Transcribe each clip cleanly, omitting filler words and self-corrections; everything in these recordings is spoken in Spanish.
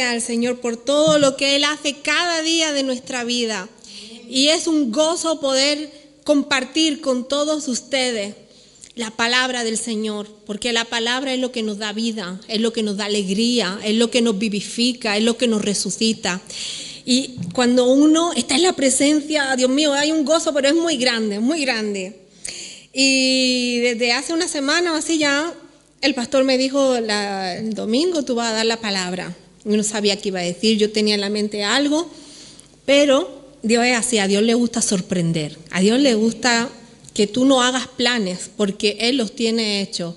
Al Señor por todo lo que Él hace cada día de nuestra vida. Y es un gozo poder compartir con todos ustedes la palabra del Señor, porque la palabra es lo que nos da vida, es lo que nos da alegría, es lo que nos vivifica, es lo que nos resucita. Y cuando uno está en la presencia, Dios mío, hay un gozo, pero es muy grande, muy grande. Y desde hace una semana o así ya, el pastor me dijo, el domingo tú vas a dar la palabra. Yo no sabía qué iba a decir, yo tenía en la mente algo, pero Dios es así, a Dios le gusta sorprender, a Dios le gusta que tú no hagas planes, porque Él los tiene hechos.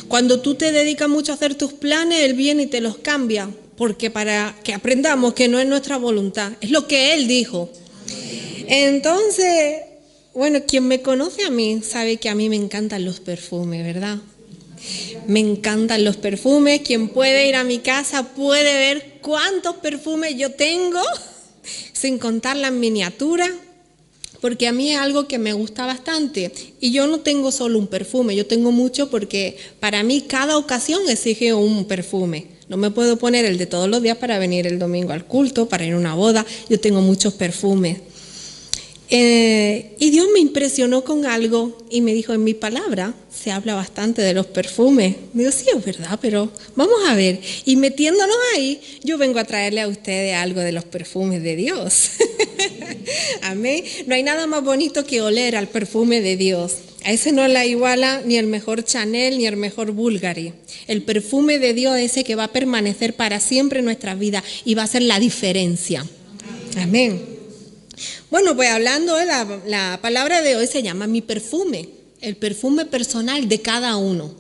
Cuando tú te dedicas mucho a hacer tus planes, Él viene y te los cambia, porque para que aprendamos que no es nuestra voluntad, es lo que Él dijo. Entonces, bueno, quien me conoce a mí sabe que a mí me encantan los perfumes, ¿verdad? Me encantan los perfumes. Quien puede ir a mi casa puede ver cuántos perfumes yo tengo, sin contar las miniaturas, porque a mí es algo que me gusta bastante. Y yo no tengo solo un perfume, yo tengo mucho, porque para mí cada ocasión exige un perfume. No me puedo poner el de todos los días para venir el domingo al culto, para ir a una boda. Yo tengo muchos perfumes. Y Dios me impresionó con algo y me dijo, en mi palabra se habla bastante de los perfumes. Me digo, sí, es verdad, pero vamos a ver. Y metiéndonos ahí, yo vengo a traerle a ustedes algo de los perfumes de Dios. Amén. No hay nada más bonito que oler al perfume de Dios. A ese no la iguala ni el mejor Chanel ni el mejor Bulgari. El perfume de Dios es ese que va a permanecer para siempre en nuestras vidas y va a hacer la diferencia. Amén. Bueno, pues hablando de la palabra de hoy se llama mi perfume, el perfume personal de cada uno.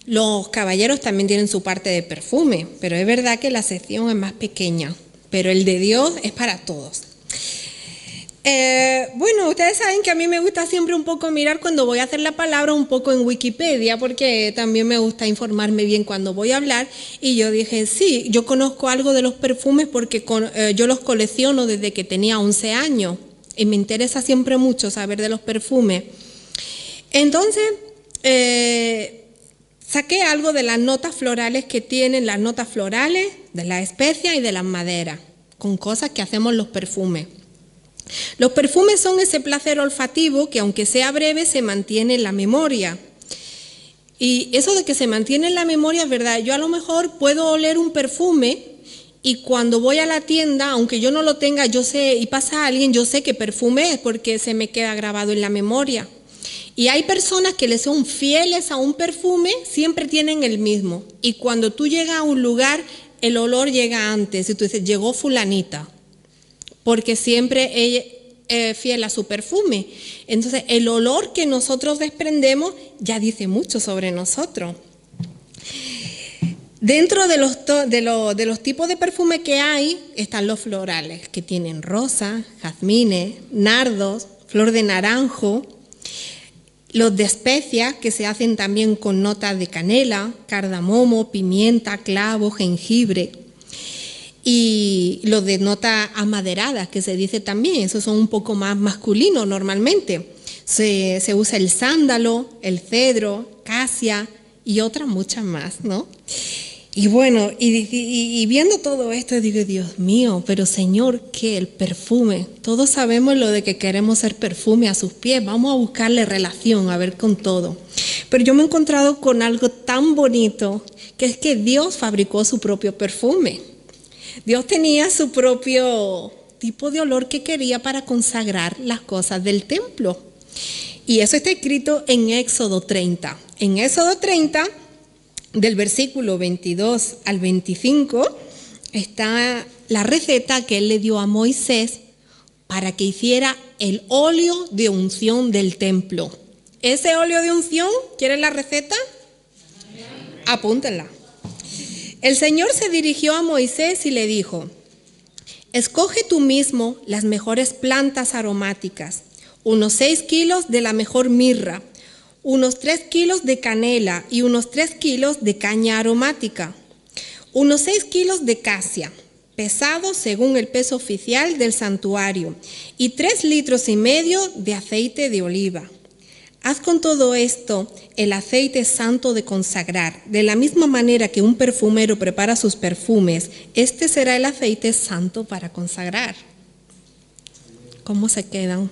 Los caballeros también tienen su parte de perfume, pero es verdad que la sección es más pequeña, pero el de Dios es para todos. Bueno, ustedes saben que a mí me gusta siempre un poco mirar cuando voy a hacer la palabra un poco en Wikipedia, porque también me gusta informarme bien cuando voy a hablar. Y yo dije, sí, yo conozco algo de los perfumes porque yo los colecciono desde que tenía 11 años y me interesa siempre mucho saber de los perfumes. Entonces, saqué algo de las notas florales que tienen, las notas florales de las especias y de las maderas, con cosas que hacemos los perfumes. Los perfumes son ese placer olfativo que, aunque sea breve, se mantiene en la memoria. Y eso de que se mantiene en la memoria es verdad. Yo a lo mejor puedo oler un perfume y cuando voy a la tienda, aunque yo no lo tenga, yo sé, y pasa alguien, yo sé qué perfume es porque se me queda grabado en la memoria. Y hay personas que le son fieles a un perfume, siempre tienen el mismo. Y cuando tú llegas a un lugar, el olor llega antes. Y tú dices, llegó fulanita, porque siempre ella es fiel a su perfume. Entonces, el olor que nosotros desprendemos ya dice mucho sobre nosotros. Dentro de los tipos de perfume que hay, están los florales, que tienen rosa, jazmines, nardos, flor de naranjo. Los de especias, que se hacen también con notas de canela, cardamomo, pimienta, clavo, jengibre. Y los de notas amaderadas, que se dice también, esos son un poco más masculinos normalmente. Se usa el sándalo, el cedro, casia y otras muchas más, ¿no? Y bueno, y viendo todo esto, digo, Dios mío, pero Señor, ¿qué? El perfume. Todos sabemos lo de que queremos ser perfume a sus pies, vamos a buscarle relación, a ver con todo. Pero yo me he encontrado con algo tan bonito, que es que Dios fabricó su propio perfume. Dios tenía su propio tipo de olor que quería para consagrar las cosas del templo. Y eso está escrito en Éxodo 30. En Éxodo 30, del versículo 22 al 25, está la receta que él le dio a Moisés para que hiciera el óleo de unción del templo. Ese óleo de unción, ¿quieren la receta? Apúntenla. El Señor se dirigió a Moisés y le dijo, escoge tú mismo las mejores plantas aromáticas, unos 6 kilos de la mejor mirra, unos 3 kilos de canela y unos 3 kilos de caña aromática, unos 6 kilos de casia, pesados según el peso oficial del santuario, y 3,5 litros de aceite de oliva. Haz con todo esto el aceite santo de consagrar. De la misma manera que un perfumero prepara sus perfumes, este será el aceite santo para consagrar. ¿Cómo se quedan?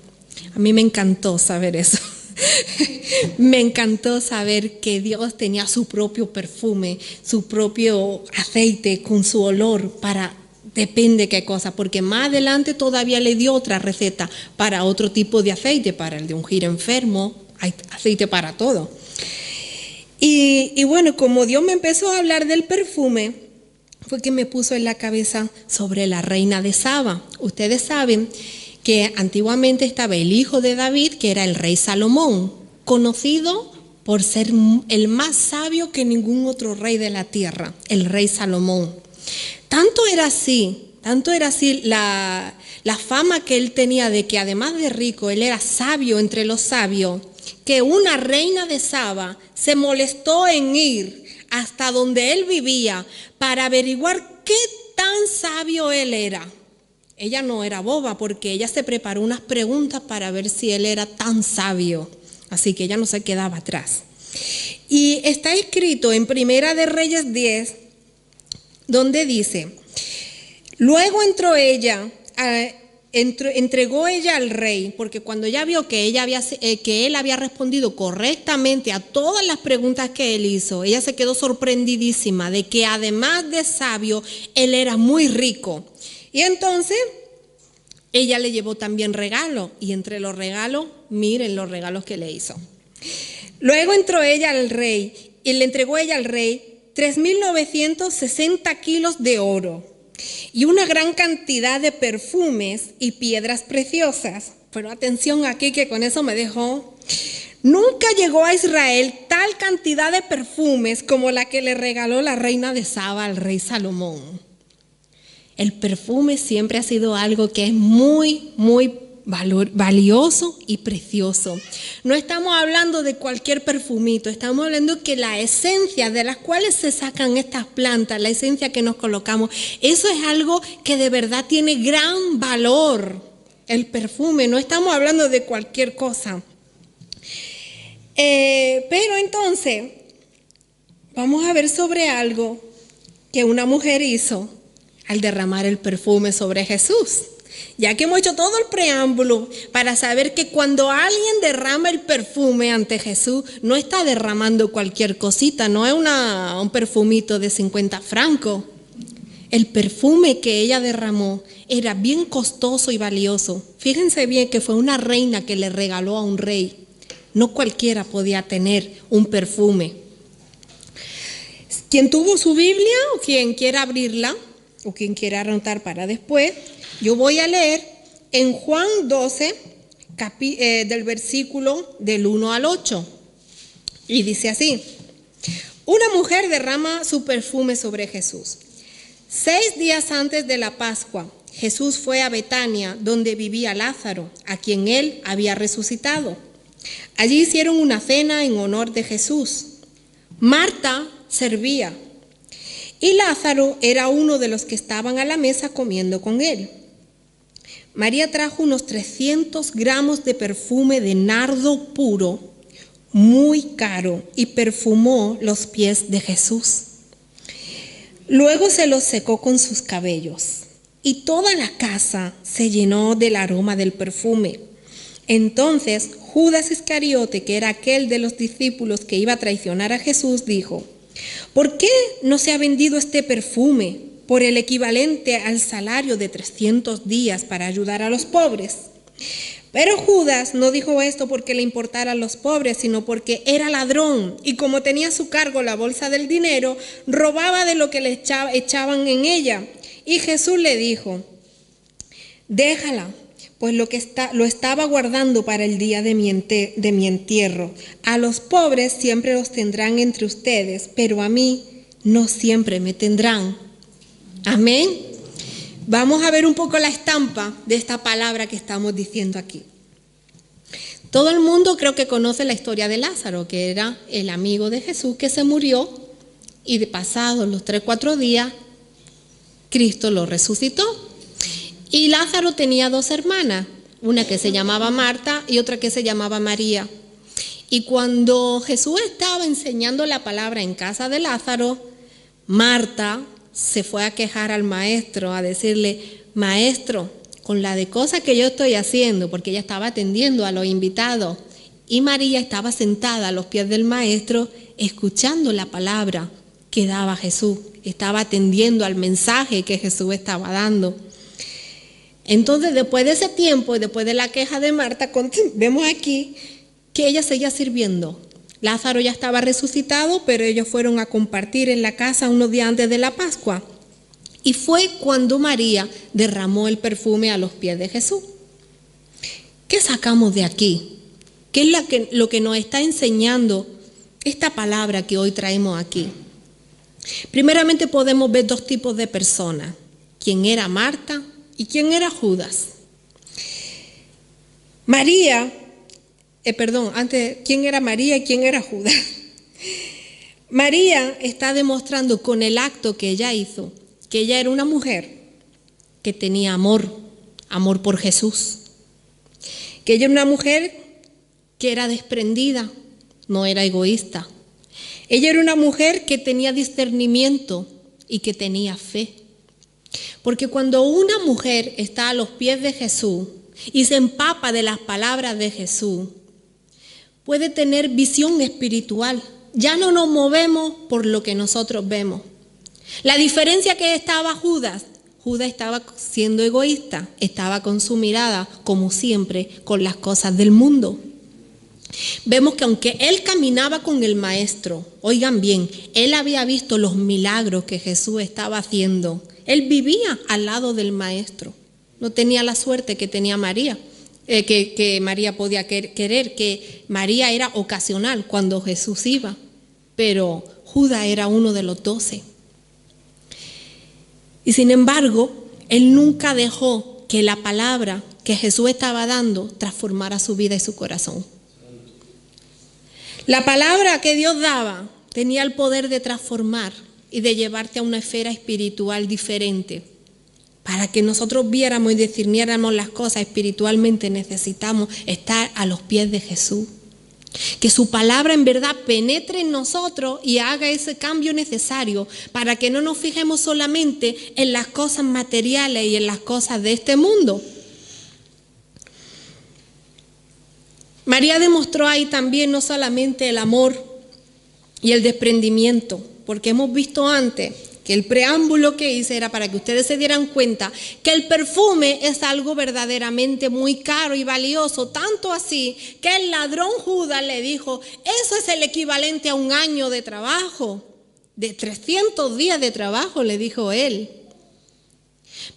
A mí me encantó saber eso. Me encantó saber que Dios tenía su propio perfume, su propio aceite con su olor para depende qué cosa, porque más adelante todavía le dio otra receta para otro tipo de aceite, para el de ungir enfermo, hay aceite para todo. Y bueno, como Dios me empezó a hablar del perfume, fue que me puso en la cabeza sobre la reina de Saba. Ustedes saben que antiguamente estaba el hijo de David, que era el rey Salomón, conocido por ser el más sabio que ningún otro rey de la tierra, el rey Salomón. Tanto era así la fama que él tenía de que además de rico, él era sabio entre los sabios, que una reina de Saba se molestó en ir hasta donde él vivía para averiguar qué tan sabio él era. Ella no era boba porque ella se preparó unas preguntas para ver si él era tan sabio. Así que ella no se quedaba atrás. Y está escrito en Primera de Reyes 10, donde dice, luego entregó ella al rey, porque cuando ella vio que él había respondido correctamente a todas las preguntas que él hizo, ella se quedó sorprendidísima de que además de sabio, él era muy rico. Y entonces ella le llevó también regalo, y entre los regalos, miren los regalos que le hizo. Luego entró ella al rey, y le entregó ella al rey 3.960 kilos de oro, y una gran cantidad de perfumes y piedras preciosas. Pero atención aquí que con eso me dejó. Nunca llegó a Israel tal cantidad de perfumes como la que le regaló la reina de Saba al rey Salomón. El perfume siempre ha sido algo que es muy, muy valioso y precioso. No estamos hablando de cualquier perfumito, estamos hablando que la esencia de las cuales se sacan estas plantas, la esencia que nos colocamos, eso es algo que de verdad tiene gran valor. El perfume, no estamos hablando de cualquier cosa. Pero entonces, vamos a ver sobre algo que una mujer hizo al derramar el perfume sobre Jesús. Ya que hemos hecho todo el preámbulo para saber que cuando alguien derrama el perfume ante Jesús, no está derramando cualquier cosita, no es un perfumito de 50 francos. El perfume que ella derramó era bien costoso y valioso. Fíjense bien que fue una reina que le regaló a un rey. No cualquiera podía tener un perfume. Quien tuvo su Biblia o quien quiera abrirla, o quien quiera anotar para después, yo voy a leer en Juan 12, del versículo del 1 al 8. Y dice así, una mujer derrama su perfume sobre Jesús. 6 días antes de la Pascua, Jesús fue a Betania, donde vivía Lázaro, a quien él había resucitado. Allí hicieron una cena en honor de Jesús. Marta servía, y Lázaro era uno de los que estaban a la mesa comiendo con él. María trajo unos 300 gramos de perfume de nardo puro, muy caro, y perfumó los pies de Jesús. Luego se los secó con sus cabellos, y toda la casa se llenó del aroma del perfume. Entonces Judas Iscariote, que era aquel de los discípulos que iba a traicionar a Jesús, dijo, ¿por qué no se ha vendido este perfume por el equivalente al salario de 300 días para ayudar a los pobres? Pero Judas no dijo esto porque le importara a los pobres, sino porque era ladrón y como tenía a su cargo la bolsa del dinero, robaba de lo que le echaban en ella. Y Jesús le dijo, déjala, pues lo estaba guardando para el día de mi entierro. A los pobres siempre los tendrán entre ustedes, pero a mí no siempre me tendrán. Amén. Vamos a ver un poco la estampa de esta palabra que estamos diciendo aquí. Todo el mundo creo que conoce la historia de Lázaro, que era el amigo de Jesús que se murió y de pasados los 3-4 días, Cristo lo resucitó. Y Lázaro tenía 2 hermanas, una que se llamaba Marta y otra que se llamaba María. Y cuando Jesús estaba enseñando la palabra en casa de Lázaro, Marta se fue a quejar al maestro, a decirle: maestro, con la de cosas que yo estoy haciendo, porque ella estaba atendiendo a los invitados, y María estaba sentada a los pies del maestro, escuchando la palabra que daba Jesús, estaba atendiendo al mensaje que Jesús estaba dando. Entonces, después de ese tiempo, después de la queja de Marta, vemos aquí que ella seguía sirviendo. Lázaro ya estaba resucitado, pero ellos fueron a compartir en la casa unos días antes de la Pascua. Y fue cuando María derramó el perfume a los pies de Jesús. ¿Qué sacamos de aquí? ¿Qué es lo que nos está enseñando esta palabra que hoy traemos aquí? Primeramente podemos ver dos tipos de personas: quién era Marta y quién era Judas. ¿Quién era María y quién era Judas? María está demostrando con el acto que ella hizo que ella era una mujer que tenía amor por Jesús. Que ella era una mujer que era desprendida, no era egoísta. Ella era una mujer que tenía discernimiento y que tenía fe. Porque cuando una mujer está a los pies de Jesús y se empapa de las palabras de Jesús, puede tener visión espiritual. Ya no nos movemos por lo que nosotros vemos. La diferencia que estaba Judas estaba siendo egoísta, estaba con su mirada, como siempre, con las cosas del mundo. Vemos que aunque él caminaba con el maestro, oigan bien, él había visto los milagros que Jesús estaba haciendo. Él vivía al lado del maestro. No tenía la suerte que tenía María, que María podía querer, que María era ocasional cuando Jesús iba, pero Judas era uno de los 12. Y sin embargo, él nunca dejó que la palabra que Jesús estaba dando transformara su vida y su corazón. La palabra que Dios daba tenía el poder de transformar y de llevarte a una esfera espiritual diferente. Para que nosotros viéramos y discerniéramos las cosas espiritualmente, necesitamos estar a los pies de Jesús. Que su palabra en verdad penetre en nosotros y haga ese cambio necesario para que no nos fijemos solamente en las cosas materiales y en las cosas de este mundo. María demostró ahí también no solamente el amor y el desprendimiento, porque hemos visto antes que el preámbulo que hice era para que ustedes se dieran cuenta que el perfume es algo verdaderamente muy caro y valioso, tanto así que el ladrón Judas le dijo: eso es el equivalente a un año de trabajo, de 300 días de trabajo, le dijo él.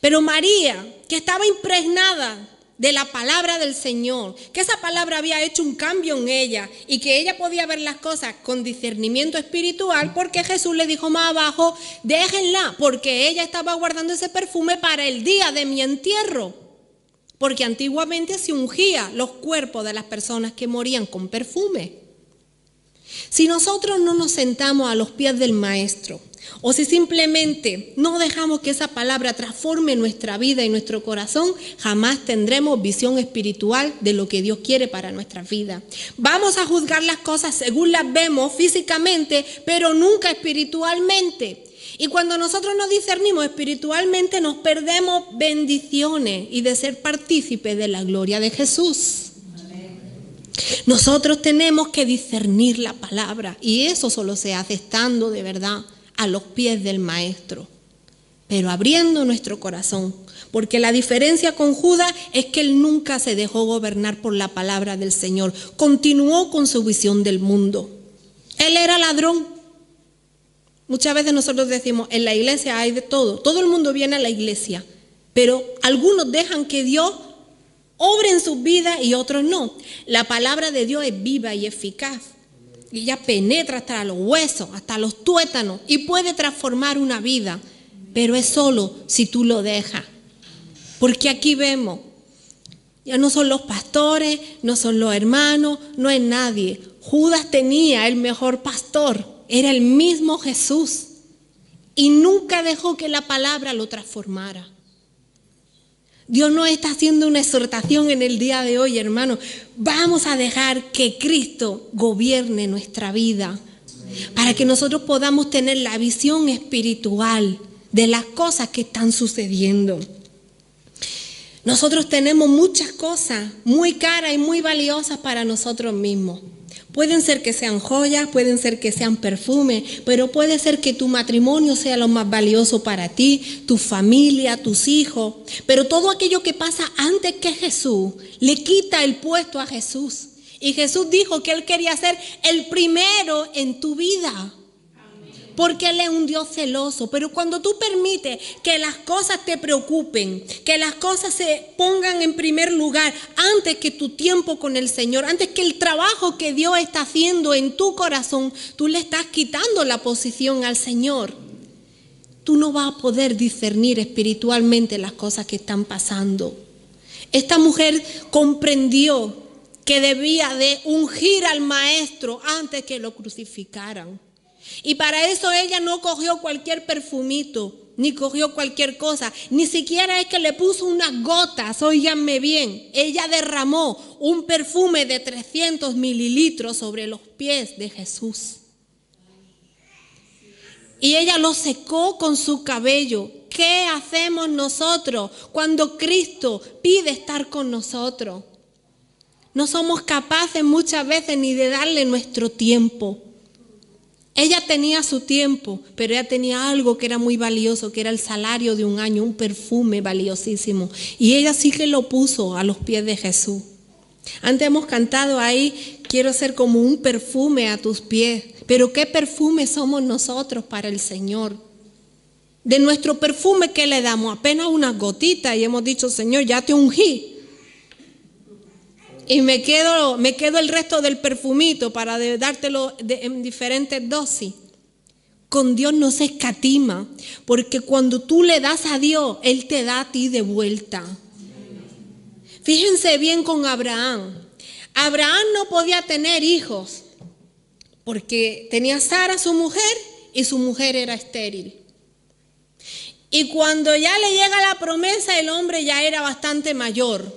Pero María, que estaba impregnada de la palabra del Señor, que esa palabra había hecho un cambio en ella y que ella podía ver las cosas con discernimiento espiritual, porque Jesús le dijo más abajo: déjenla, porque ella estaba guardando ese perfume para el día de mi entierro, porque antiguamente se ungía los cuerpos de las personas que morían con perfume. Si nosotros no nos sentamos a los pies del Maestro, o si simplemente no dejamos que esa palabra transforme nuestra vida y nuestro corazón, jamás tendremos visión espiritual de lo que Dios quiere para nuestra vida. Vamos a juzgar las cosas según las vemos físicamente, pero nunca espiritualmente. Y cuando nosotros nos discernimos espiritualmente, nos perdemos bendiciones y de ser partícipes de la gloria de Jesús. Nosotros tenemos que discernir la palabra, y eso solo se hace estando de verdad a los pies del Maestro, pero abriendo nuestro corazón, porque la diferencia con Judas es que él nunca se dejó gobernar por la palabra del Señor, continuó con su visión del mundo. Él era ladrón. Muchas veces nosotros decimos: en la iglesia hay de todo el mundo viene a la iglesia, pero algunos dejan que Dios obre en sus vidas y otros no. La palabra de Dios es viva y eficaz. Y ella penetra hasta los huesos, hasta los tuétanos, y puede transformar una vida, pero es solo si tú lo dejas. Porque aquí vemos, ya no son los pastores, no son los hermanos, no es nadie. Judas tenía el mejor pastor, era el mismo Jesús, y nunca dejó que la palabra lo transformara. Dios nos está haciendo una exhortación en el día de hoy, hermano. Vamos a dejar que Cristo gobierne nuestra vida para que nosotros podamos tener la visión espiritual de las cosas que están sucediendo. Nosotros tenemos muchas cosas muy caras y muy valiosas para nosotros mismos. Pueden ser que sean joyas, pueden ser que sean perfumes, pero puede ser que tu matrimonio sea lo más valioso para ti, tu familia, tus hijos. Pero todo aquello que pasa antes que Jesús le quita el puesto a Jesús. Y Jesús dijo que Él quería ser el primero en tu vida. Porque Él es un Dios celoso. Pero cuando tú permites que las cosas te preocupen, que las cosas se pongan en primer lugar antes que tu tiempo con el Señor, antes que el trabajo que Dios está haciendo en tu corazón, tú le estás quitando la posición al Señor. Tú no vas a poder discernir espiritualmente las cosas que están pasando. Esta mujer comprendió que debía de ungir al maestro antes que lo crucificaran. Y para eso ella no cogió cualquier perfumito, ni cogió cualquier cosa, ni siquiera es que le puso unas gotas, óiganme bien. Ella derramó un perfume de 300 mililitros sobre los pies de Jesús. Y ella lo secó con su cabello. ¿Qué hacemos nosotros cuando Cristo pide estar con nosotros? No somos capaces muchas veces ni de darle nuestro tiempo. Ella tenía su tiempo, pero ella tenía algo que era muy valioso, que era el salario de un año, un perfume valiosísimo. Y ella sí que lo puso a los pies de Jesús. Antes hemos cantado ahí, quiero ser como un perfume a tus pies. Pero ¿qué perfume somos nosotros para el Señor? De nuestro perfume, ¿qué le damos? Apenas unas gotitas y hemos dicho, Señor, ya te ungí. Y me quedo el resto del perfumito para dártelo en diferentes dosis. Con Dios no se escatima, porque cuando tú le das a Dios, Él te da a ti de vuelta. Fíjense bien con Abraham. Abraham no podía tener hijos, porque tenía Sara, su mujer, y su mujer era estéril. Y cuando ya le llega la promesa, el hombre ya era bastante mayor.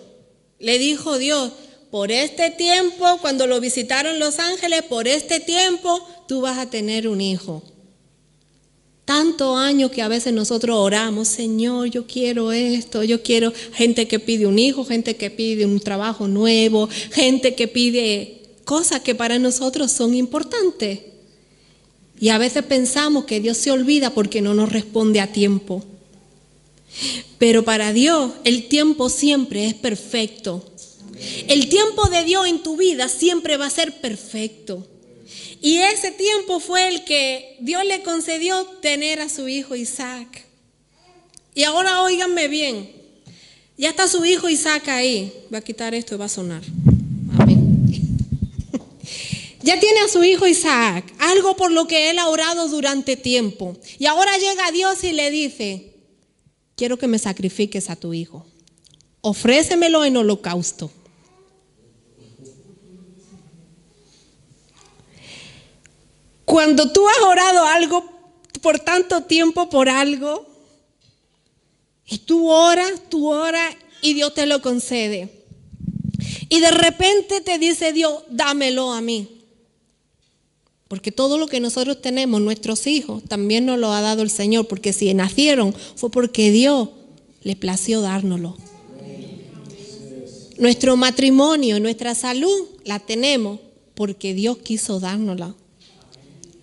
Le dijo Dios, por este tiempo, cuando lo visitaron los ángeles, por este tiempo tú vas a tener un hijo. Tantos años que a veces nosotros oramos, Señor, yo quiero esto, yo quiero. Gente que pide un hijo, gente que pide un trabajo nuevo, gente que pide cosas que para nosotros son importantes. Y a veces pensamos que Dios se olvida porque no nos responde a tiempo. Pero para Dios el tiempo siempre es perfecto. El tiempo de Dios en tu vida siempre va a ser perfecto. Y ese tiempo fue el que Dios le concedió tener a su hijo Isaac. Y ahora óiganme bien, ya está su hijo Isaac ahí. Voy a quitar esto y va a sonar. Amén. Ya tiene a su hijo Isaac, algo por lo que él ha orado durante tiempo. Y ahora llega Dios y le dice, quiero que me sacrifiques a tu hijo. Ofrécemelo en holocausto. Cuando tú has orado algo por tanto tiempo por algo, y tú oras y Dios te lo concede. Y de repente te dice Dios, dámelo a mí. Porque todo lo que nosotros tenemos, nuestros hijos, también nos lo ha dado el Señor. Porque si nacieron fue porque Dios le plació dárnoslo. Nuestro matrimonio, nuestra salud, la tenemos porque Dios quiso dárnosla.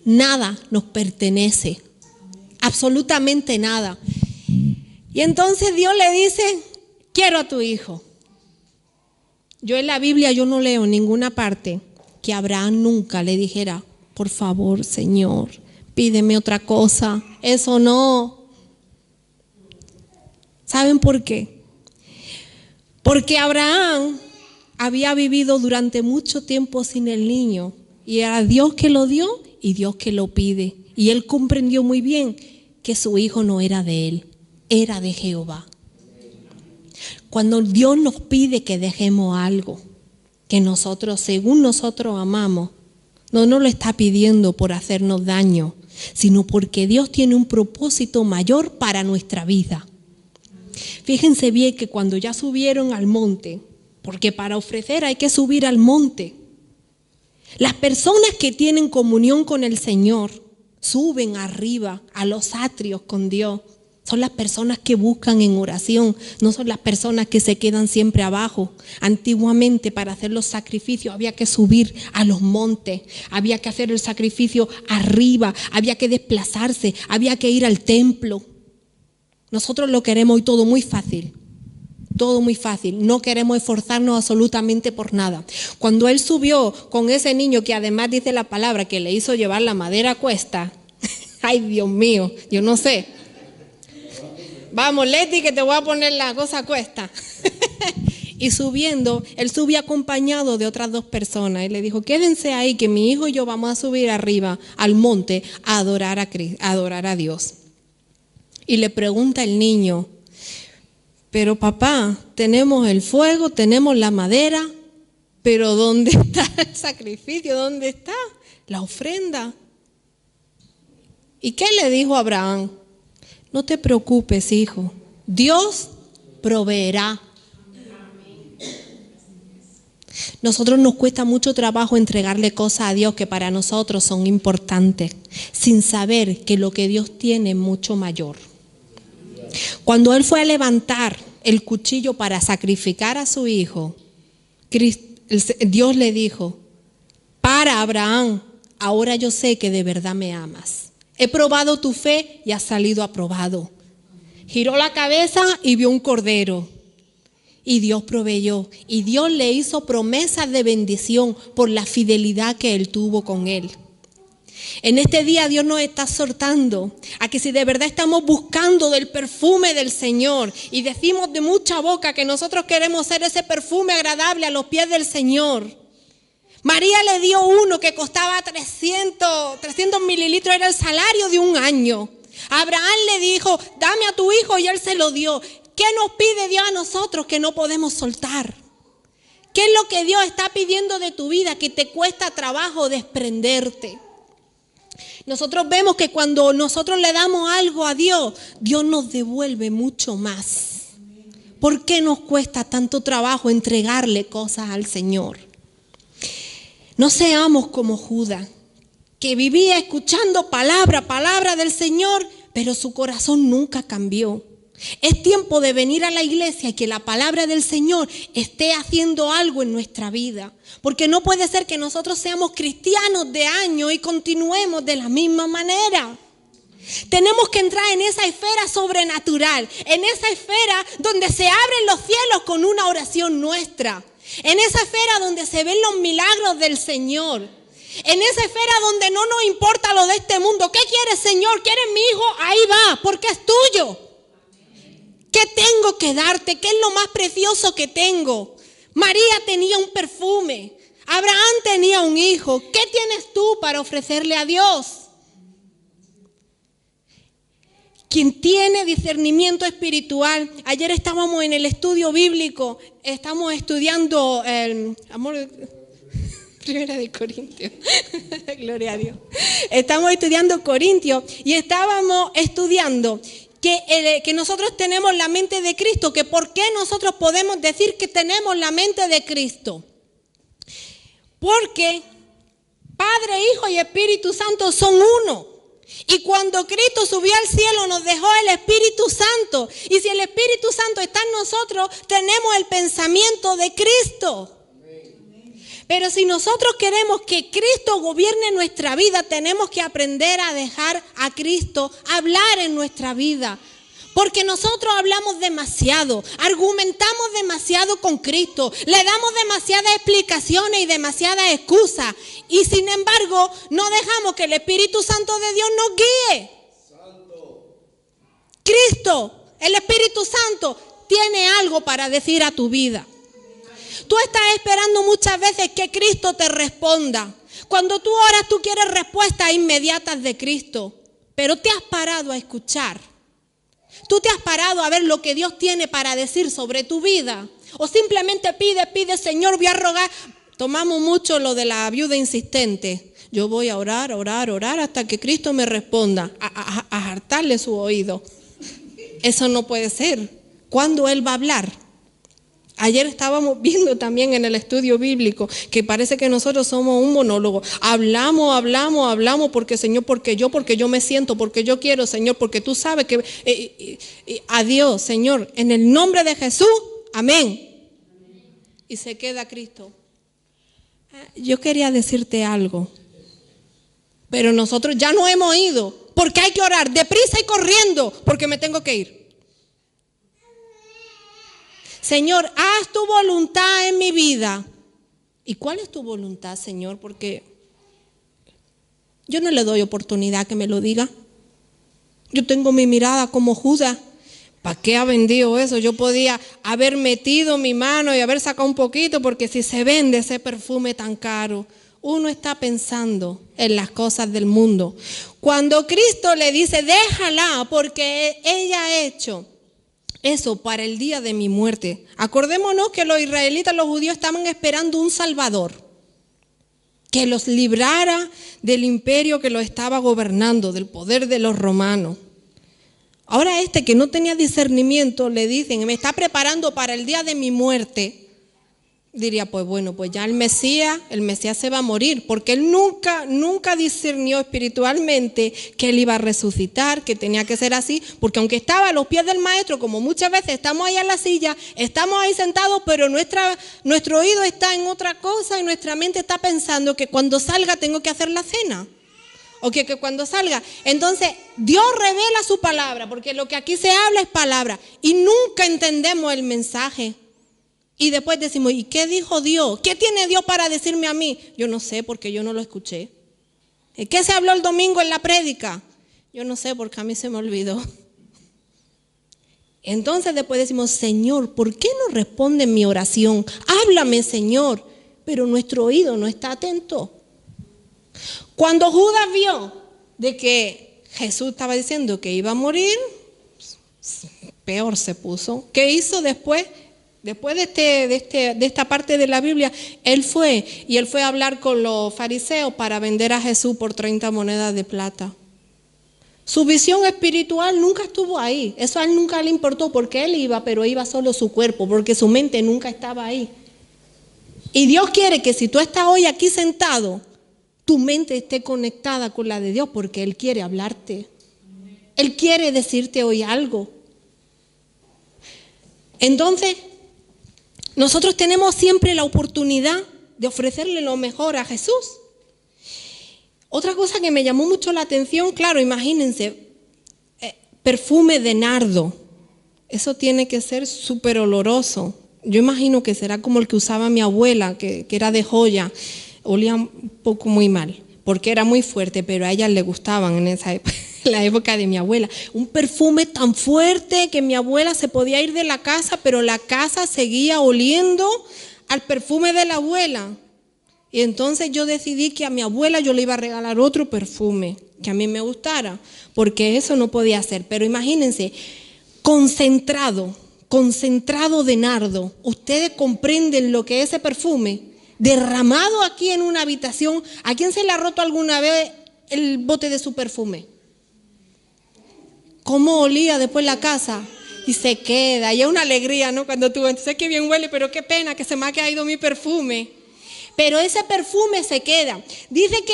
Nada nos pertenece, absolutamente nada. Y entonces Dios le dice, quiero a tu hijo. Yo en la Biblia yo no leo en ninguna parte que Abraham nunca le dijera, por favor, Señor, pídeme otra cosa. Eso no. ¿Saben por qué? Porque Abraham había vivido durante mucho tiempo sin el niño y era Dios que lo dio y Dios que lo pide. Y él comprendió muy bien que su hijo no era de él, era de Jehová. Cuando Dios nos pide que dejemos algo que nosotros, según nosotros amamos, no nos lo está pidiendo por hacernos daño, sino porque Dios tiene un propósito mayor para nuestra vida. Fíjense bien que cuando ya subieron al monte, porque para ofrecer hay que subir al monte, las personas que tienen comunión con el Señor suben arriba a los atrios con Dios. Son las personas que buscan en oración, no son las personas que se quedan siempre abajo. Antiguamente, para hacer los sacrificios había que subir a los montes, había que hacer el sacrificio arriba, había que desplazarse, había que ir al templo. Nosotros lo queremos hoy todo muy fácil. Todo muy fácil, no queremos esforzarnos absolutamente por nada. Cuando él subió con ese niño que además dice la palabra que le hizo llevar la madera a cuesta, ay Dios mío, yo no sé. Vamos Leti que te voy a poner la cosa a cuesta. Y subiendo, él subió acompañado de otras 2 personas y le dijo, quédense ahí que mi hijo y yo vamos a subir arriba al monte a adorar a Dios. Y le pregunta el niño, pero papá, tenemos el fuego, tenemos la madera, pero ¿dónde está el sacrificio? ¿Dónde está la ofrenda? ¿Y qué le dijo Abraham? No te preocupes, hijo, Dios proveerá. Nosotros nos cuesta mucho trabajo entregarle cosas a Dios que para nosotros son importantes, sin saber que lo que Dios tiene es mucho mayor. Cuando él fue a levantar el cuchillo para sacrificar a su hijo, Dios le dijo, para Abraham, ahora yo sé que de verdad me amas. He probado tu fe y has salido aprobado. Giró la cabeza y vio un cordero. Y Dios proveyó. Y Dios le hizo promesas de bendición por la fidelidad que él tuvo con él. En este día Dios nos está exhortando a que si de verdad estamos buscando del perfume del Señor y decimos de mucha boca que nosotros queremos ser ese perfume agradable a los pies del Señor. María le dio uno que costaba 300 mililitros, era el salario de un año. Abraham le dijo, dame a tu hijo y él se lo dio. ¿Qué nos pide Dios a nosotros que no podemos soltar? ¿Qué es lo que Dios está pidiendo de tu vida que te cuesta trabajo desprenderte? Nosotros vemos que cuando nosotros le damos algo a Dios, Dios nos devuelve mucho más. ¿Por qué nos cuesta tanto trabajo entregarle cosas al Señor? No seamos como Judas, que vivía escuchando palabra del Señor, pero su corazón nunca cambió. Es tiempo de venir a la iglesia y que la palabra del Señor esté haciendo algo en nuestra vida. Porque no puede ser que nosotros seamos cristianos de años y continuemos de la misma manera. Tenemos que entrar en esa esfera sobrenatural, en esa esfera donde se abren los cielos con una oración nuestra. En esa esfera donde se ven los milagros del Señor. En esa esfera donde no nos importa lo de este mundo. ¿Qué quieres, Señor? ¿Quieres mi hijo? Ahí va, porque es tuyo. ¿Qué tengo que darte? ¿Qué es lo más precioso que tengo? María tenía un perfume. Abraham tenía un hijo. ¿Qué tienes tú para ofrecerle a Dios? Quien tiene discernimiento espiritual. Ayer estábamos en el estudio bíblico. Estamos estudiando el amor. Primera de Corintios. Gloria a Dios. Estamos estudiando Corintios y estábamos estudiando que nosotros tenemos la mente de Cristo, que por qué nosotros podemos decir que tenemos la mente de Cristo. Porque Padre, Hijo y Espíritu Santo son uno. Y cuando Cristo subió al cielo nos dejó el Espíritu Santo. Y si el Espíritu Santo está en nosotros, tenemos el pensamiento de Cristo. Pero si nosotros queremos que Cristo gobierne nuestra vida, tenemos que aprender a dejar a Cristo hablar en nuestra vida. Porque nosotros hablamos demasiado, argumentamos demasiado con Cristo, le damos demasiadas explicaciones y demasiadas excusas. Y sin embargo, no dejamos que el Espíritu Santo de Dios nos guíe. Cristo, el Espíritu Santo, tiene algo para decir a tu vida. Tú estás esperando muchas veces que Cristo te responda. Cuando tú oras, tú quieres respuestas inmediatas de Cristo. Pero te has parado a escuchar. Tú te has parado a ver lo que Dios tiene para decir sobre tu vida. O simplemente pide, Señor, voy a rogar. Tomamos mucho lo de la viuda insistente. Yo voy a orar hasta que Cristo me responda. A hartarle su oído. Eso no puede ser. ¿cuándo Él va a hablar? Ayer estábamos viendo también en el estudio bíblico que parece que nosotros somos un monólogo. Hablamos, porque Señor, porque yo me siento, porque yo quiero, Señor, porque tú sabes que... adiós, Señor, en el nombre de Jesús, amén. Y se queda Cristo. Yo quería decirte algo, pero nosotros ya no hemos ido, porque hay que orar deprisa y corriendo, porque me tengo que ir. Señor, haz tu voluntad en mi vida. ¿Y cuál es tu voluntad, Señor? Porque yo no le doy oportunidad que me lo diga. Yo tengo mi mirada como Judas. ¿Para qué ha vendido eso? Yo podía haber metido mi mano y haber sacado un poquito, porque si se vende ese perfume tan caro, uno está pensando en las cosas del mundo. Cuando Cristo le dice, déjala, porque ella ha hecho eso para el día de mi muerte. Acordémonos que los israelitas, los judíos, estaban esperando un Salvador que los librara del imperio que los estaba gobernando, del poder de los romanos. Ahora que no tenía discernimiento, le dicen, me está preparando para el día de mi muerte. Diría, pues bueno, pues ya el Mesías se va a morir, porque él nunca discernió espiritualmente que él iba a resucitar, que tenía que ser así, porque aunque estaba a los pies del maestro, como muchas veces estamos ahí en la silla, estamos ahí sentados, pero nuestro oído está en otra cosa y nuestra mente está pensando que cuando salga tengo que hacer la cena. O que cuando salga. Entonces, Dios revela su palabra, porque lo que aquí se habla es palabra, y nunca entendemos el mensaje. Y después decimos, ¿y qué dijo Dios? ¿Qué tiene Dios para decirme a mí? Yo no sé, porque yo no lo escuché. ¿Qué se habló el domingo en la prédica? Yo no sé, porque a mí se me olvidó. Entonces después decimos, Señor, ¿por qué no responde mi oración? Háblame, Señor. Pero nuestro oído no está atento. Cuando Judas vio de que Jesús estaba diciendo que iba a morir, peor se puso. ¿Qué hizo después? Después de esta parte de la Biblia, él fue a hablar con los fariseos para vender a Jesús por 30 monedas de plata. Su visión espiritual nunca estuvo ahí. Eso a él nunca le importó, porque él iba, pero iba solo su cuerpo, porque su mente nunca estaba ahí. Y Dios quiere que si tú estás hoy aquí sentado, tu mente esté conectada con la de Dios, porque Él quiere hablarte. Él quiere decirte hoy algo. Entonces, nosotros tenemos siempre la oportunidad de ofrecerle lo mejor a Jesús. Otra cosa que me llamó mucho la atención, claro, imagínense, perfume de nardo. Eso tiene que ser súper oloroso. Yo imagino que será como el que usaba mi abuela, que era de joya. Olía un poco muy mal, porque era muy fuerte, pero a ella le gustaban en esa época, la época de mi abuela. Un perfume tan fuerte que mi abuela se podía ir de la casa, pero la casa seguía oliendo al perfume de la abuela. Y entonces yo decidí que a mi abuela yo le iba a regalar otro perfume que a mí me gustara, porque eso no podía ser. Pero imagínense, concentrado de nardo. ¿Ustedes comprenden lo que es ese perfume? Derramado aquí en una habitación. ¿A quién se le ha roto alguna vez el bote de su perfume? ¿Cómo olía después la casa? Y se queda, y es una alegría, ¿no? Cuando tú sé que bien huele, pero qué pena que se me ha caído mi perfume. Pero ese perfume se queda. Dice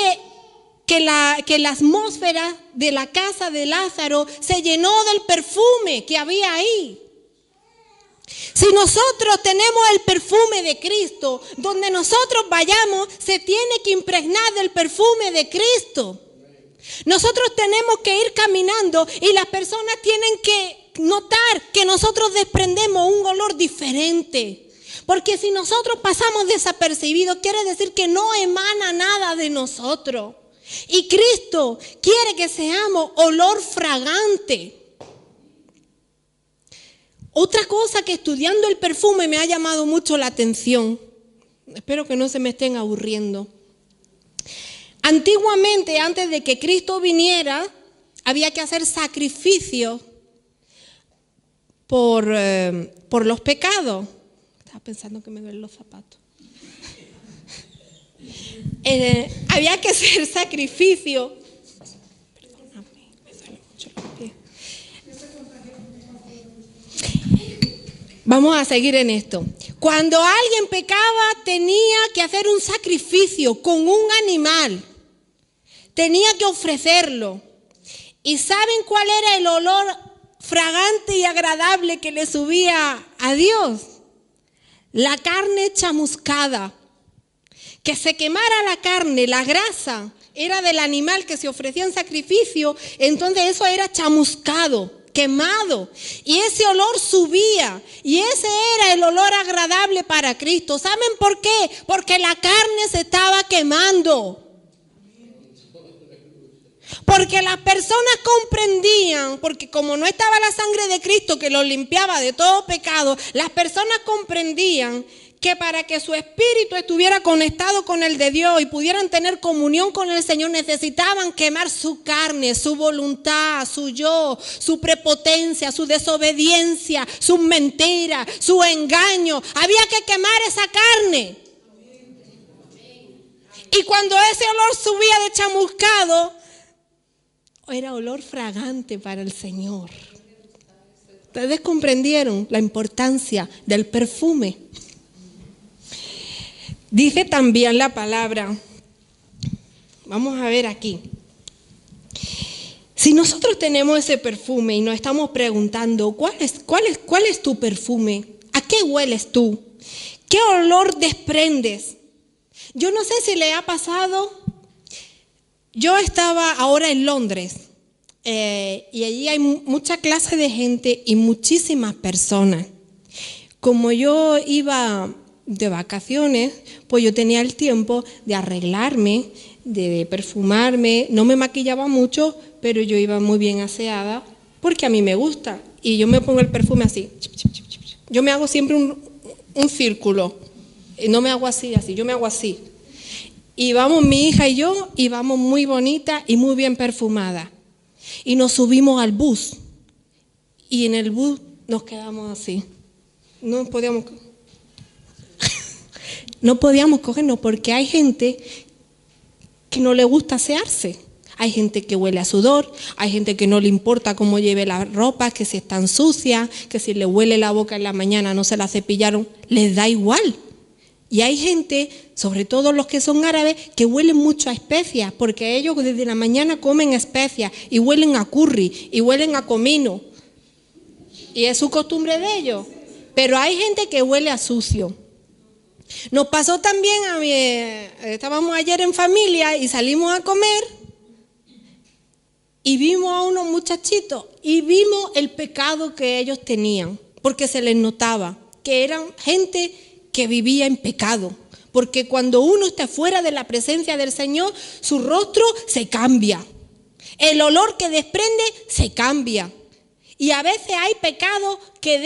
que la atmósfera de la casa de Lázaro se llenó del perfume que había ahí. Si nosotros tenemos el perfume de Cristo, donde nosotros vayamos, se tiene que impregnar del perfume de Cristo. Nosotros tenemos que ir caminando y las personas tienen que notar que nosotros desprendemos un olor diferente. Porque si nosotros pasamos desapercibidos, quiere decir que no emana nada de nosotros. Y Cristo quiere que seamos olor fragante. Otra cosa que estudiando el perfume me ha llamado mucho la atención, espero que no se me estén aburriendo. Antiguamente, antes de que Cristo viniera, había que hacer sacrificios por los pecados. Estaba pensando que me ven los zapatos. Había que hacer sacrificio. Perdóname, me duele mucho los pies. Vamos a seguir en esto. Cuando alguien pecaba, tenía que hacer un sacrificio con un animal. Tenía que ofrecerlo. ¿Y saben cuál era el olor fragante y agradable que le subía a Dios? La carne chamuscada. Que se quemara la carne, la grasa, era del animal que se ofrecía en sacrificio, entonces eso era chamuscado, quemado, y ese olor subía, y ese era el olor agradable para Cristo. ¿Saben por qué? Porque la carne se estaba quemando. Porque las personas comprendían, porque como no estaba la sangre de Cristo que los limpiaba de todo pecado, las personas comprendían que para que su espíritu estuviera conectado con el de Dios y pudieran tener comunión con el Señor, necesitaban quemar su carne, su voluntad, su yo, su prepotencia, su desobediencia, sus mentiras, su engaño. Había que quemar esa carne. Y cuando ese olor subía de chamuscado, era olor fragante para el Señor. Ustedes comprendieron la importancia del perfume. Dice también la palabra, vamos a ver aquí, si nosotros tenemos ese perfume y nos estamos preguntando, ¿cuál es tu perfume? ¿A qué hueles tú? ¿Qué olor desprendes? Yo no sé si le ha pasado, yo estaba ahora en Londres y allí hay mucha clase de gente y muchísimas personas. Como yo iba de vacaciones, pues yo tenía el tiempo de arreglarme, de perfumarme, no me maquillaba mucho, pero yo iba muy bien aseada, porque a mí me gusta, y yo me pongo el perfume así, yo me hago siempre un círculo, no me hago así, yo me hago así, y vamos mi hija y yo, y vamos muy bonita y muy bien perfumada, y nos subimos al bus, y en el bus nos quedamos así, no podíamos cogernos porque hay gente que no le gusta asearse. Hay gente que huele a sudor, hay gente que no le importa cómo lleve la ropa, que si están sucias, que si le huele la boca en la mañana no se la cepillaron, les da igual. Y hay gente, sobre todo los que son árabes, que huelen mucho a especias, porque ellos desde la mañana comen especias y huelen a curry y huelen a comino. Y es su costumbre de ellos. Pero hay gente que huele a sucio. Nos pasó también estábamos ayer en familia y salimos a comer y vimos a unos muchachitos y vimos el pecado que ellos tenían, porque se les notaba que eran gente que vivía en pecado, porque cuando uno está fuera de la presencia del Señor, su rostro se cambia, el olor que desprende se cambia, y a veces hay pecados que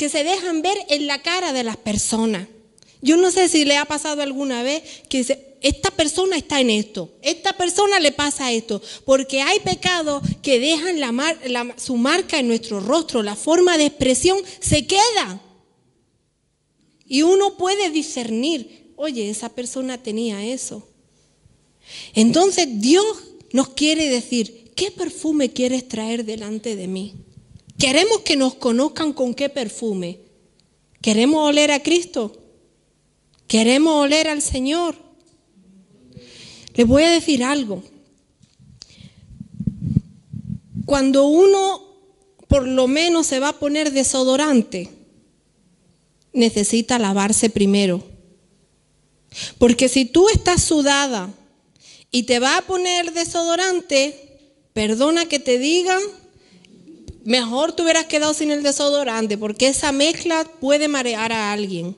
se dejan ver en la cara de las personas. Yo no sé si le ha pasado alguna vez que dice, esta persona está en esto, esta persona le pasa esto, porque hay pecados que dejan su marca en nuestro rostro, la forma de expresión se queda. Y uno puede discernir, oye, esa persona tenía eso. Entonces Dios nos quiere decir, ¿qué perfume quieres traer delante de mí? Queremos que nos conozcan con qué perfume. ¿Queremos oler a Cristo? ¿Queremos oler al Señor? Les voy a decir algo. Cuando uno por lo menos se va a poner desodorante, necesita lavarse primero. Porque si tú estás sudada y te vas a poner desodorante, perdona que te digan, mejor te hubieras quedado sin el desodorante, porque esa mezcla puede marear a alguien.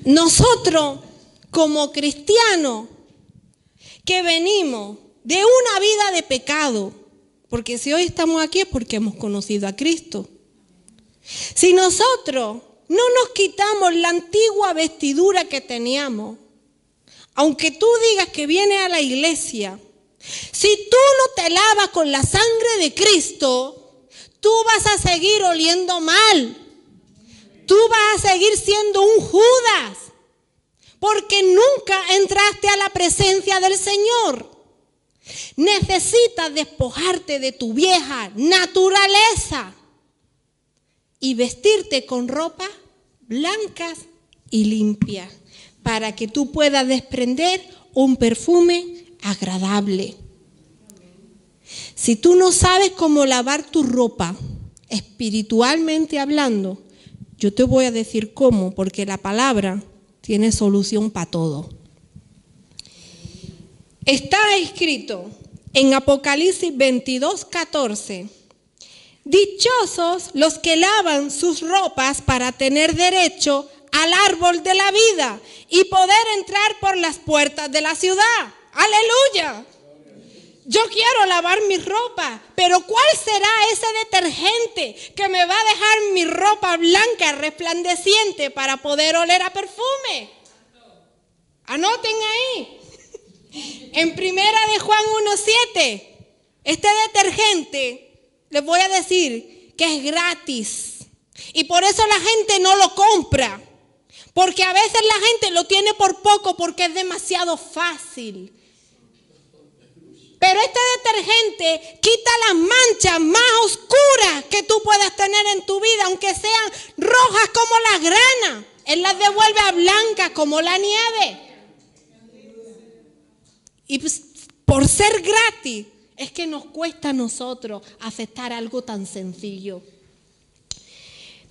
Nosotros, como cristianos, que venimos de una vida de pecado, porque si hoy estamos aquí es porque hemos conocido a Cristo. Si nosotros no nos quitamos la antigua vestidura que teníamos, aunque tú digas que vienes a la iglesia, si tú no te lavas con la sangre de Cristo, tú vas a seguir oliendo mal. Tú vas a seguir siendo un Judas, porque nunca entraste a la presencia del Señor. Necesitas despojarte de tu vieja naturaleza y vestirte con ropas blancas y limpias para que tú puedas desprender un perfume agradable. Si tú no sabes cómo lavar tu ropa, espiritualmente hablando, yo te voy a decir cómo, porque la palabra tiene solución para todo. Está escrito en Apocalipsis 22:14. Dichosos los que lavan sus ropas para tener derecho al árbol de la vida y poder entrar por las puertas de la ciudad. ¡Aleluya! Yo quiero lavar mi ropa, pero ¿cuál será ese detergente que me va a dejar mi ropa blanca, resplandeciente, para poder oler a perfume? Anoten ahí. En primera de Juan 1:7, este detergente, les voy a decir que es gratis. Y por eso la gente no lo compra. Porque a veces la gente lo tiene por poco porque es demasiado fácil. Pero este detergente quita las manchas más oscuras que tú puedas tener en tu vida, aunque sean rojas como la grana. Él las devuelve a blancas como la nieve. Y pues, por ser gratis, es que nos cuesta a nosotros aceptar algo tan sencillo.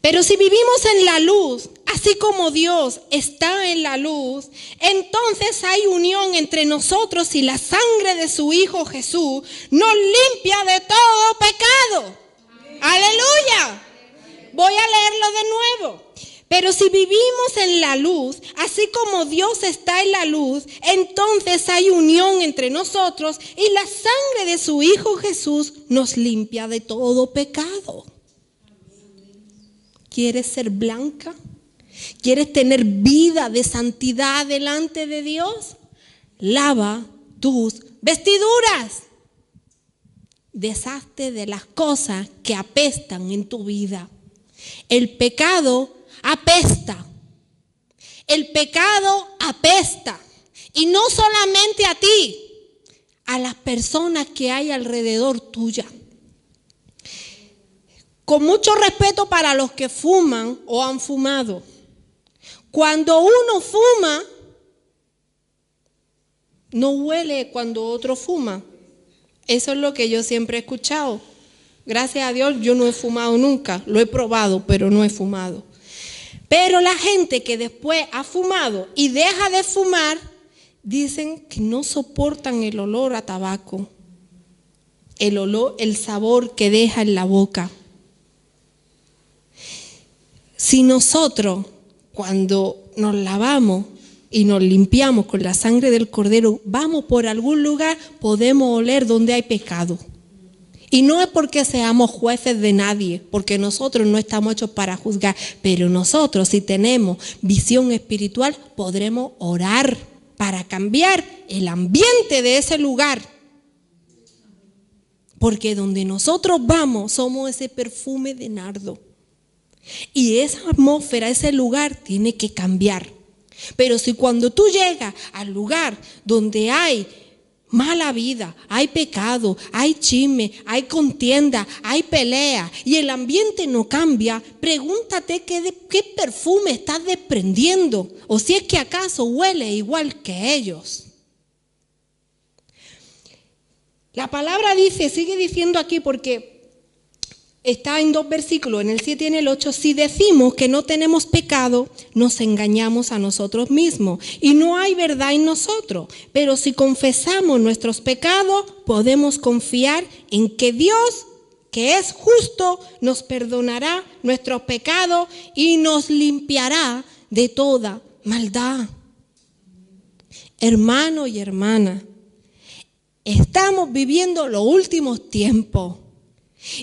Pero si vivimos en la luz, así como Dios está en la luz, entonces hay unión entre nosotros y la sangre de su Hijo Jesús nos limpia de todo pecado. ¡Aleluya! Voy a leerlo de nuevo. Pero si vivimos en la luz, así como Dios está en la luz, entonces hay unión entre nosotros y la sangre de su Hijo Jesús nos limpia de todo pecado. ¿Quieres ser blanca? ¿Quieres tener vida de santidad delante de Dios? Lava tus vestiduras. Deshazte de las cosas que apestan en tu vida. El pecado apesta. El pecado apesta. Y no solamente a ti, a las personas que hay alrededor tuya. Con mucho respeto para los que fuman o han fumado. Cuando uno fuma, no huele cuando otro fuma. Eso es lo que yo siempre he escuchado. Gracias a Dios yo no he fumado nunca. Lo he probado, pero no he fumado. Pero la gente que después ha fumado y deja de fumar, dicen que no soportan el olor a tabaco. El olor, el sabor que deja en la boca. Si nosotros, cuando nos lavamos y nos limpiamos con la sangre del Cordero, vamos por algún lugar, podemos oler donde hay pecado. Y no es porque seamos jueces de nadie, porque nosotros no estamos hechos para juzgar, pero nosotros, si tenemos visión espiritual, podremos orar para cambiar el ambiente de ese lugar. Porque donde nosotros vamos, somos ese perfume de nardo. Y esa atmósfera, ese lugar tiene que cambiar. Pero si cuando tú llegas al lugar donde hay mala vida, hay pecado, hay chisme, hay contienda, hay pelea y el ambiente no cambia, pregúntate qué perfume estás desprendiendo o si es que acaso huele igual que ellos. La palabra dice, sigue diciendo aquí porque está en 2 versículos, en el 7 y en el 8. Si decimos que no tenemos pecado, nos engañamos a nosotros mismos y no hay verdad en nosotros. Pero si confesamos nuestros pecados, podemos confiar en que Dios, que es justo, nos perdonará nuestros pecados y nos limpiará de toda maldad. Hermano y hermana, estamos viviendo los últimos tiempos.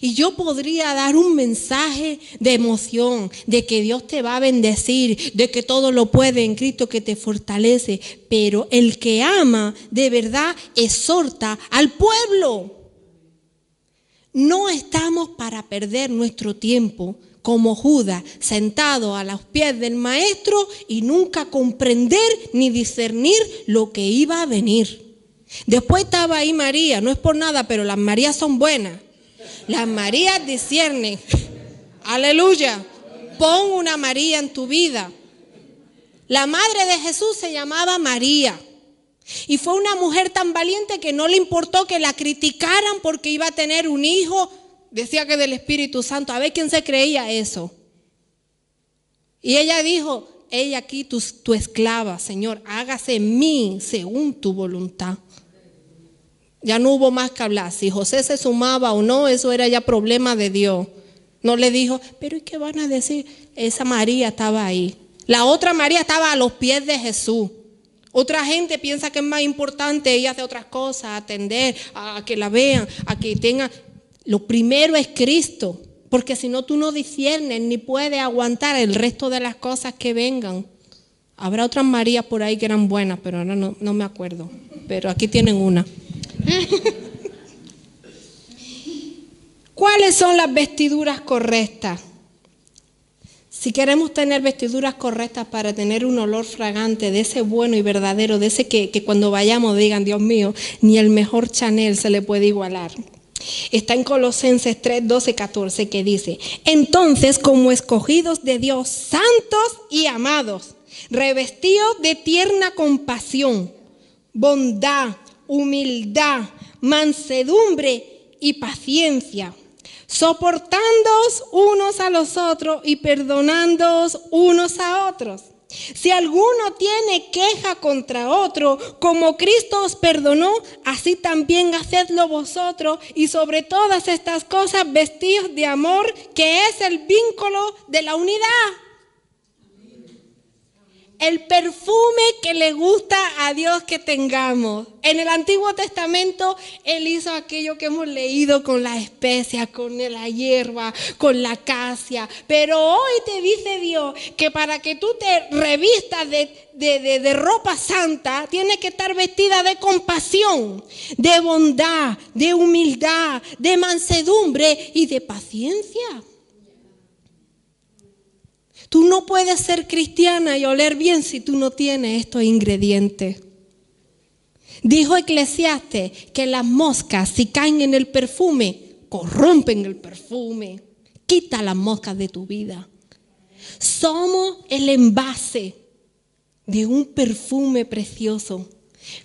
Y yo podría dar un mensaje de emoción, de que Dios te va a bendecir, de que todo lo puede en Cristo que te fortalece. Pero el que ama de verdad exhorta al pueblo. No estamos para perder nuestro tiempo como Judas, sentado a los pies del maestro y nunca comprender ni discernir lo que iba a venir. Después estaba ahí María, no es por nada, pero las Marías son buenas. Las Marías disciernen. Aleluya. Pon una María en tu vida. La madre de Jesús se llamaba María. Y fue una mujer tan valiente que no le importó que la criticaran porque iba a tener un hijo. Decía que del Espíritu Santo. A ver quién se creía eso. Y ella dijo, ella aquí tu esclava, Señor, hágase en mí según tu voluntad. Ya no hubo más que hablar. Si José se sumaba o no, eso era ya problema de Dios. No le dijo, pero ¿y qué van a decir? Esa María estaba ahí. La otra María estaba a los pies de Jesús. Otra gente piensa que es más importante, ella hace otras cosas, atender, a que la vean, a que tenga. Lo primero es Cristo, porque si no tú no disciernes ni puedes aguantar el resto de las cosas que vengan. Habrá otras Marías por ahí que eran buenas, pero ahora no me acuerdo. Pero aquí tienen una. ¿Cuáles son las vestiduras correctas? Si queremos tener vestiduras correctas para tener un olor fragante de ese bueno y verdadero, de ese que cuando vayamos digan, Dios mío, ni el mejor Chanel se le puede igualar. Está en Colosenses 3, 12, 14 que dice, entonces como escogidos de Dios, santos y amados, revestidos de tierna compasión, bondad, humildad, mansedumbre y paciencia, soportándoos unos a los otros y perdonándoos unos a otros. Si alguno tiene queja contra otro, como Cristo os perdonó, así también hacedlo vosotros, y sobre todas estas cosas vestíos de amor, que es el vínculo de la unidad. El perfume que le gusta a Dios que tengamos. En el Antiguo Testamento, Él hizo aquello que hemos leído con las especias, con la hierba, con la acacia. Pero hoy te dice Dios que para que tú te revistas de ropa santa, tienes que estar vestida de compasión, de bondad, de humildad, de mansedumbre y de paciencia. Tú no puedes ser cristiana y oler bien si tú no tienes estos ingredientes. Dijo Eclesiastes que las moscas, si caen en el perfume, corrompen el perfume. Quita las moscas de tu vida. Somos el envase de un perfume precioso.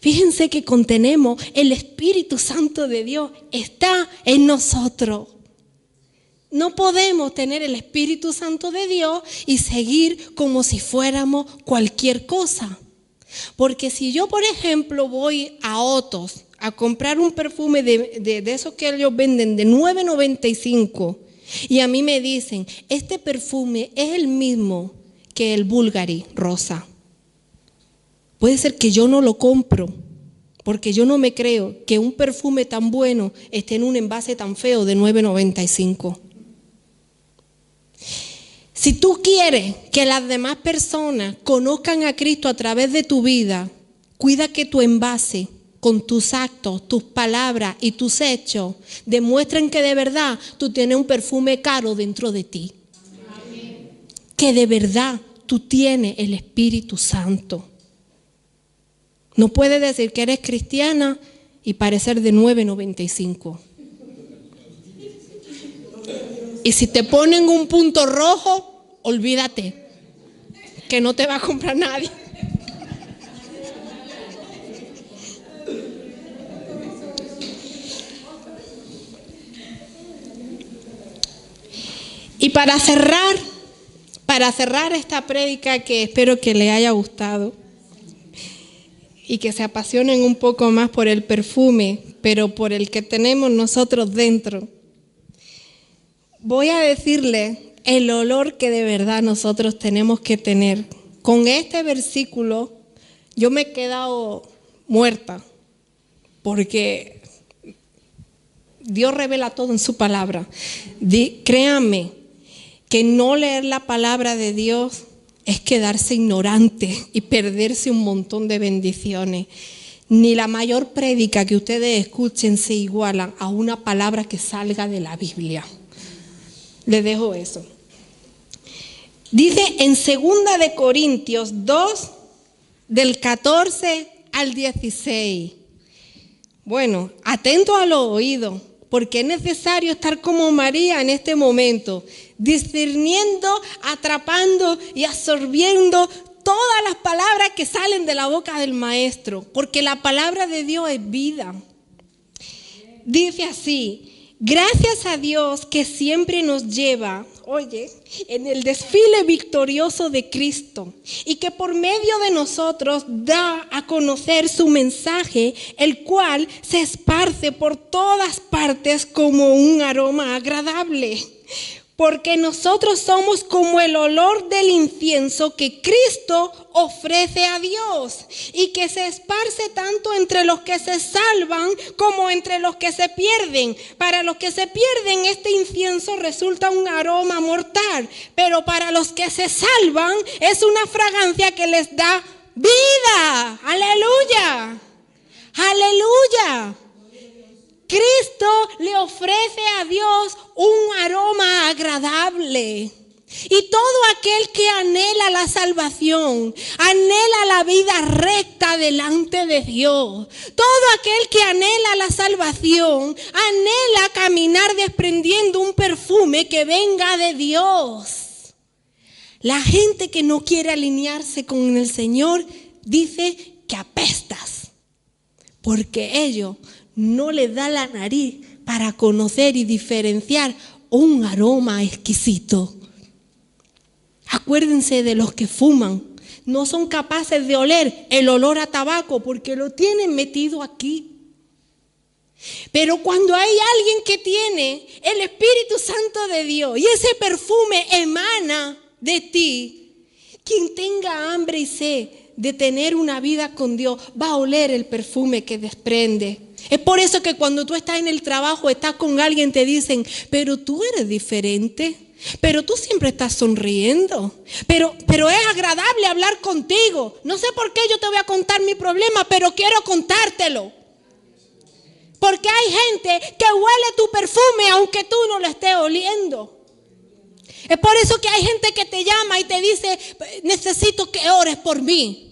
Fíjense que contenemos el Espíritu Santo de Dios. Está en nosotros. No podemos tener el Espíritu Santo de Dios y seguir como si fuéramos cualquier cosa. Porque si yo, por ejemplo, voy a Otos a comprar un perfume de esos que ellos venden de $9.95 y a mí me dicen, este perfume es el mismo que el Bulgari rosa. Puede ser que yo no lo compro, porque yo no me creo que un perfume tan bueno esté en un envase tan feo de $9.95. Si tú quieres que las demás personas conozcan a Cristo a través de tu vida, cuida que tu envase, con tus actos, tus palabras y tus hechos, demuestren que de verdad tú tienes un perfume caro dentro de ti. Amén. Que de verdad tú tienes el Espíritu Santo. No puedes decir que eres cristiana y parecer de $9.95. Y si te ponen un punto rojo, olvídate, que no te va a comprar nadie. Y para cerrar esta prédica, que espero que les haya gustado y que se apasionen un poco más por el perfume, pero por el que tenemos nosotros dentro, voy a decirles el olor que de verdad nosotros tenemos que tener. Con este versículo yo me he quedado muerta, porque Dios revela todo en su palabra. Créanme que no leer la palabra de Dios es quedarse ignorante y perderse un montón de bendiciones. Ni la mayor prédica que ustedes escuchen se iguala a una palabra que salga de la Biblia. Les dejo eso. Dice en 2 de Corintios 2, del 14 al 16. Bueno, atento a los oídos, porque es necesario estar como María en este momento, discerniendo, atrapando y absorbiendo todas las palabras que salen de la boca del Maestro, porque la palabra de Dios es vida. Dice así: gracias a Dios que siempre nos lleva, en el desfile victorioso de Cristo, y que por medio de nosotros da a conocer su mensaje, el cual se esparce por todas partes como un aroma agradable. Porque nosotros somos como el olor del incienso que Cristo ofrece a Dios, y que se esparce tanto entre los que se salvan como entre los que se pierden. Para los que se pierden, este incienso resulta un aroma mortal, pero para los que se salvan es una fragancia que les da vida. ¡Aleluya! ¡Aleluya! Cristo le ofrece a Dios un aroma agradable. Y todo aquel que anhela la salvación, anhela la vida recta delante de Dios. Todo aquel que anhela la salvación, anhela caminar desprendiendo un perfume que venga de Dios. La gente que no quiere alinearse con el Señor dice que apestas, porque ellos no les da la nariz para conocer y diferenciar un aroma exquisito. Acuérdense de los que fuman. No son capaces de oler el olor a tabaco porque lo tienen metido aquí. Pero cuando hay alguien que tiene el Espíritu Santo de Dios y ese perfume emana de ti, quien tenga hambre y sed de tener una vida con Dios va a oler el perfume que desprende. Es por eso que cuando tú estás en el trabajo, estás con alguien, te dicen: pero tú eres diferente, pero tú siempre estás sonriendo, pero es agradable hablar contigo. No sé por qué yo te voy a contar mi problema, pero quiero contártelo. Porque hay gente que huele tu perfume aunque tú no lo estés oliendo. Es por eso que hay gente que te llama y te dice: necesito que ores por mí.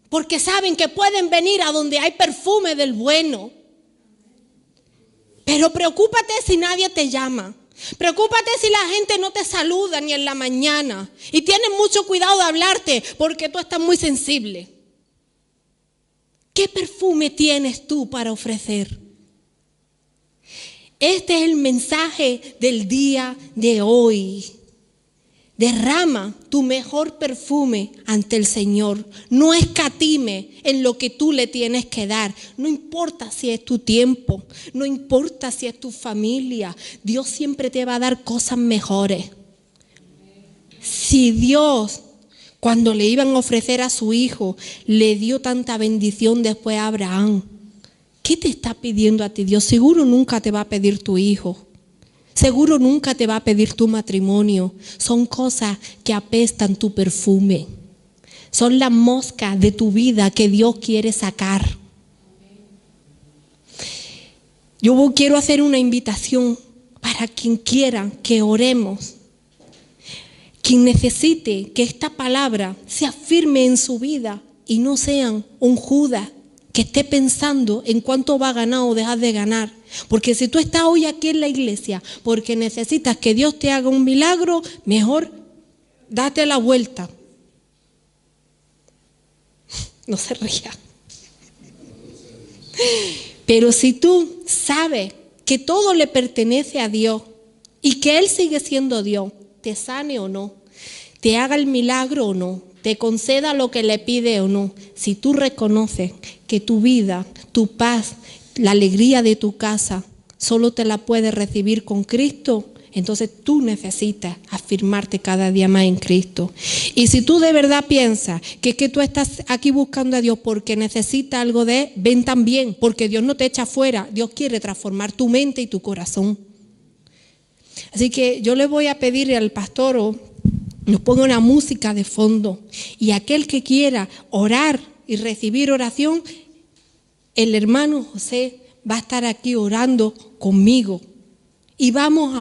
Porque saben que pueden venir a donde hay perfume del bueno. Pero preocúpate si nadie te llama. Preocúpate si la gente no te saluda ni en la mañana. Y tienes mucho cuidado de hablarte porque tú estás muy sensible. ¿Qué perfume tienes tú para ofrecer? Este es el mensaje del día de hoy. Derrama tu mejor perfume ante el Señor. No escatime en lo que tú le tienes que dar. No importa si es tu tiempo, no importa si es tu familia. Dios siempre te va a dar cosas mejores. Si Dios, cuando le iban a ofrecer a su hijo, le dio tanta bendición después a Abraham, ¿qué te está pidiendo a ti Dios? Seguro nunca te va a pedir tu hijo. Seguro nunca te va a pedir tu matrimonio. Son cosas que apestan tu perfume. Son las moscas de tu vida que Dios quiere sacar. Yo quiero hacer una invitación para quien quiera que oremos. Quien necesite que esta palabra se afirme en su vida y no sean un Judas que esté pensando en cuánto va a ganar o dejar de ganar. Porque si tú estás hoy aquí en la iglesia porque necesitas que Dios te haga un milagro, mejor date la vuelta. No se ría. Pero si tú sabes que todo le pertenece a Dios y que Él sigue siendo Dios, te sane o no, te haga el milagro o no, te conceda lo que le pide o no, si tú reconoces que tu vida, tu paz, la alegría de tu casa solo te la puedes recibir con Cristo, entonces tú necesitas afirmarte cada día más en Cristo. Y si tú de verdad piensas que tú estás aquí buscando a Dios porque necesitas algo de Él, ven también, porque Dios no te echa fuera. Dios quiere transformar tu mente y tu corazón. Así que yo le voy a pedir al pastor nos ponga una música de fondo, y aquel que quiera orar y recibir oración, el hermano José va a estar aquí orando conmigo y vamos a